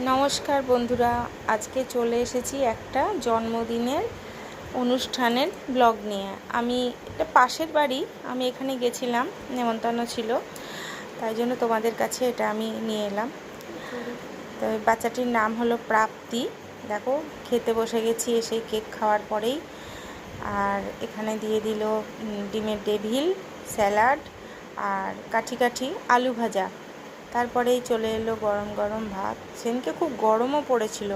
নমস্কার বন্ধুরা, আজকে চলে এসেছি একটা জন্মদিনের অনুষ্ঠানের ব্লগ নিয়ে। আমি এটা পাশের বাড়ি, আমি এখানে গেছিলাম, নেমন্তন্ন ছিল, তাই জন্য তোমাদের কাছে এটা আমি নিয়ে এলাম। তো বাচ্চাটির নাম হলো প্রাপ্তি। দেখো, খেতে বসে গেছি এসে কেক খাওয়ার পরেই। আর এখানে দিয়ে দিল ডিমের ডেভিল, স্যালাড আর কাঠি কাঠি আলু ভাজা। তারপরেই চলে এলো গরম গরম ভাত। সেদিনকে খুব গরমও পড়েছিল,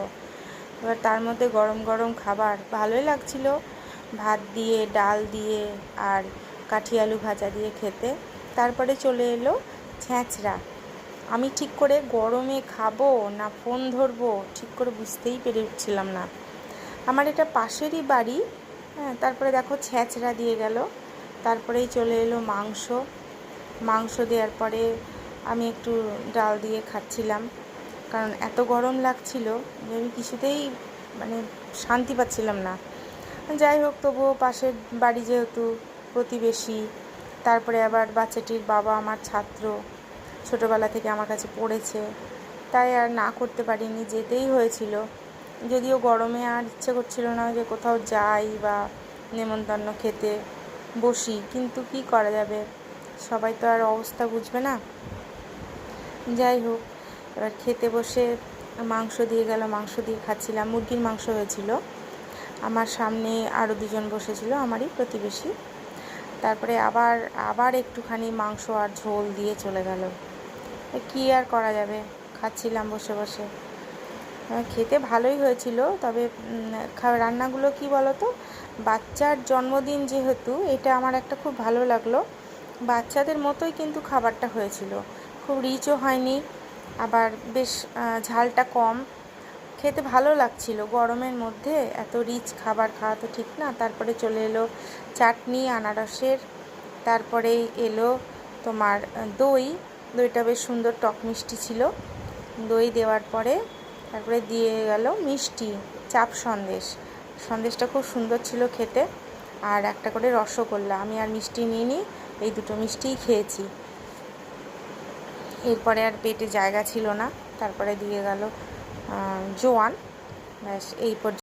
এবার তার মধ্যে গরম গরম খাবার ভালোই লাগছিল, ভাত দিয়ে, ডাল দিয়ে আর কাঠি আলু ভাজা দিয়ে খেতে। তারপরে চলে এলো ছ্যাঁচড়া। আমি ঠিক করে গরমে খাবো না ফোন ধরবো ঠিক করে বুঝতেই পেরে উঠছিলাম না। আমার এটা পাশেরই বাড়ি। হ্যাঁ, তারপরে দেখো ছ্যাঁচড়া দিয়ে গেল। তারপরেই চলে এলো মাংস দেওয়ার পরে আমি একটু ডাল দিয়ে খাচ্ছিলাম, কারণ এত গরম লাগছিল যে আমি কিছুতেই শান্তি পাচ্ছিলাম না। যাই হোক, তবুও পাশের বাড়ি যেহেতু, প্রতিবেশী, তারপরে আবার বাচ্চাটির বাবা আমার ছাত্র, ছোটোবেলা থেকে আমার কাছে পড়েছে, তাই আর না করতে পারিনি, যেতেই হয়েছিল। যদিও গরমে আর ইচ্ছে করছিল না যে কোথাও যাই বা নেমন্তন্ন খেতে বসি, কিন্তু কি করা যাবে, সবাই তো আর অবস্থা বুঝবে না। যাই হোক, এবার খেতে বসে মাংস দিয়ে গেল, মাংস দিয়ে খাচ্ছিলাম। মুরগির মাংস হয়েছিল। আমার সামনে আরও দুজন বসেছিল, আমারই প্রতিবেশী। তারপরে আবার একটুখানি মাংস আর ঝোল দিয়ে চলে গেল। কি আর করা যাবে, খাচ্ছিলাম বসে বসে। খেতে ভালোই হয়েছিল, তবে রান্নাগুলো কি বলো তো, বাচ্চার জন্মদিন যেহেতু, এটা আমার একটা খুব ভালো লাগলো। বাচ্চাদের মতোই কিন্তু খাবারটা হয়েছিল, খুব রিচও হয়নি, আবার বেশ ঝালটা কম, খেতে ভালো লাগছিল। গরমের মধ্যে এত রিচ খাবার খাওয়া তো ঠিক না। তারপরে চলে এলো চাটনি আনারসের, তারপরেই এলো তোমার দইটা বেশ সুন্দর টক মিষ্টি ছিল। দই দেওয়ার পরে তারপরে দিয়ে গেল মিষ্টি, চাপ সন্দেশটা খুব সুন্দর ছিল খেতে, আর একটা করে রসগোল্লা। আমি আর মিষ্টি নিইনি, এই দুটো মিষ্টিই খেয়েছি। এরপরে আর পেটে জায়গা ছিল না, তারপরে দিয়ে গেল জোয়ান। ব্যাস এই পর্যন্ত।